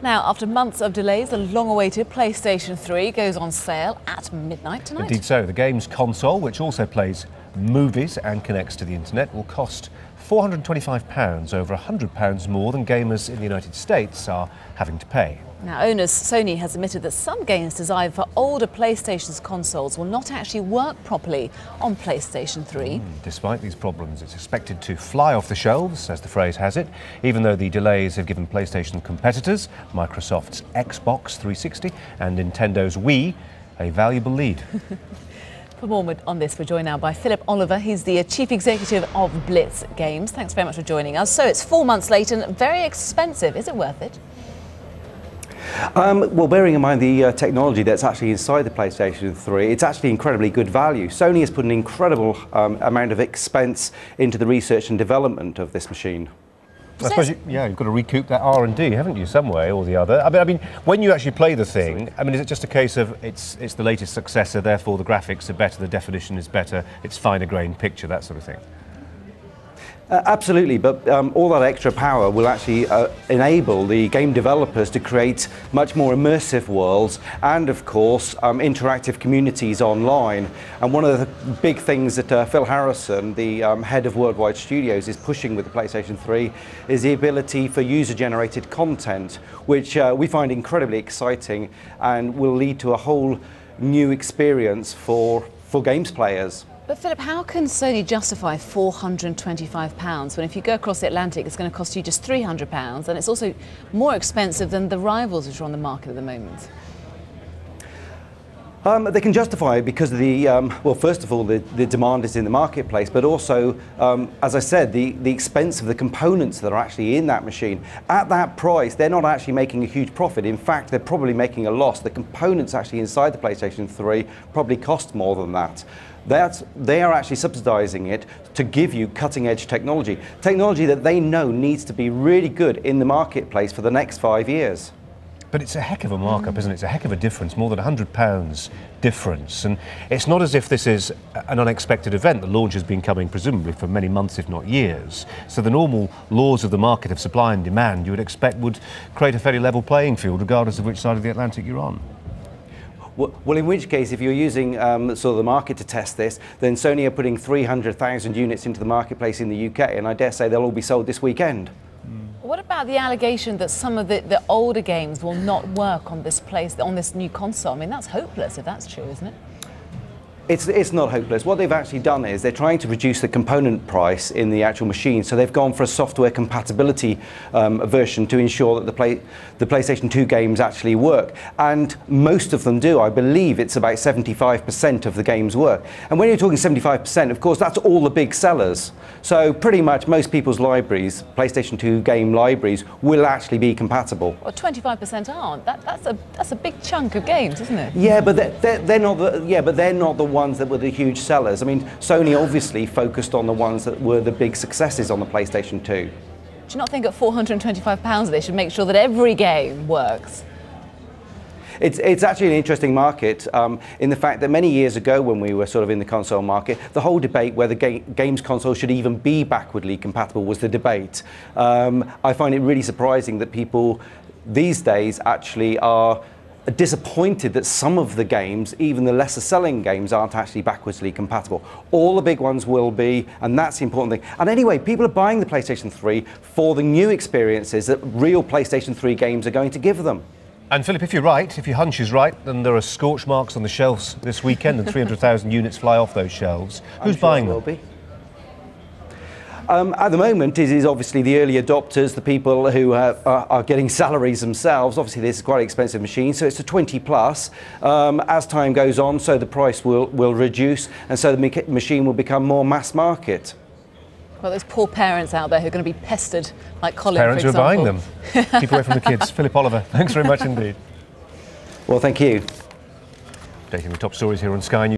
Now, after months of delays, the long-awaited PlayStation 3 goes on sale at midnight tonight. Indeed so. The game's console, which also plays movies and connects to the internet, will cost £425, over £100 more than gamers in the United States are having to pay. Now, owners Sony has admitted that some games designed for older PlayStation's consoles will not actually work properly on PlayStation 3. Despite these problems, it's expected to fly off the shelves, as the phrase has it, even though the delays have given PlayStation competitors, Microsoft's Xbox 360 and Nintendo's Wii, a valuable lead. For more on this, we're joined now by Philip Oliver. He's the Chief Executive of Blitz Games. Thanks very much for joining us. So it's 4 months late and very expensive. Is it worth it? Well, bearing in mind the technology that's actually inside the PlayStation 3, it's actually incredibly good value. Sony has put an incredible amount of expense into the research and development of this machine. I suppose you've got to recoup that R&D, haven't you, some way or the other? I mean, when you actually play the thing, I mean, is it just a case of it's the latest successor, therefore the graphics are better, the definition is better, it's finer grained picture, that sort of thing? Absolutely, but all that extra power will actually enable the game developers to create much more immersive worlds and, of course, interactive communities online. And one of the big things that Phil Harrison, the head of Worldwide Studios, is pushing with the PlayStation 3 is the ability for user-generated content, which we find incredibly exciting and will lead to a whole new experience for games players. But Philip, how can Sony justify £425 when if you go across the Atlantic it's going to cost you just £300 and it's also more expensive than the rivals which are on the market at the moment? They can justify it because of the, well, first of all, the demand is in the marketplace, but also, as I said, the expense of the components that are actually in that machine. At that price, they're not actually making a huge profit. In fact, they're probably making a loss. The components actually inside the PlayStation 3 probably cost more than that. They are actually subsidizing it to give you cutting-edge technology. Technology that they know needs to be really good in the marketplace for the next 5 years. But it's a heck of a markup, isn't it? It's a heck of a difference, more than £100 difference. And it's not as if this is an unexpected event. The launch has been coming presumably for many months, if not years. So the normal laws of the market of supply and demand you would expect would create a fairly level playing field, regardless of which side of the Atlantic you're on. Well, in which case, if you're using sort of the market to test this, then Sony are putting 300,000 units into the marketplace in the UK, and I dare say they'll all be sold this weekend. What about the allegation that some of the older games will not work on this new console? I mean, that's hopeless if that's true, isn't it? It's not hopeless. What they've actually done is they're trying to reduce the component price in the actual machine. So they've gone for a software compatibility version to ensure that the PlayStation 2 games actually work. And most of them do. I believe it's about 75% of the games work. And when you're talking 75%, of course, that's all the big sellers. So pretty much most people's libraries, PlayStation 2 game libraries, will actually be compatible. Well, 25% aren't. That's a big chunk of games, isn't it? Yeah, but they're not the ones that were the huge sellers. I mean, Sony obviously focused on the ones that were the big successes on the PlayStation 2. Do you not think at £425 they should make sure that every game works? It's actually an interesting market in the fact that many years ago when we were sort of in the console market, the whole debate whether games consoles should even be backwardly compatible was the debate. I find it really surprising that people these days actually are disappointed that some of the games, even the lesser selling games, aren't actually backwardsly compatible. All the big ones will be, and that's the important thing. And anyway, people are buying the PlayStation 3 for the new experiences that real PlayStation 3 games are going to give them. And Philip, if you're right, if your hunch is right, then there are scorch marks on the shelves this weekend and 300,000 units fly off those shelves. Who's buying them? Will be. At the moment, it is obviously the early adopters, the people who are getting salaries themselves. Obviously, this is quite an expensive machine, so it's a 20 plus. As time goes on, so the price will reduce, and so the machine will become more mass market. Well, those poor parents out there who are going to be pestered, like Colin, Parents for who are example. buying them. Keep away from the kids. Philip Oliver, thanks very much indeed. Well, thank you. Updating the top stories here on Sky News.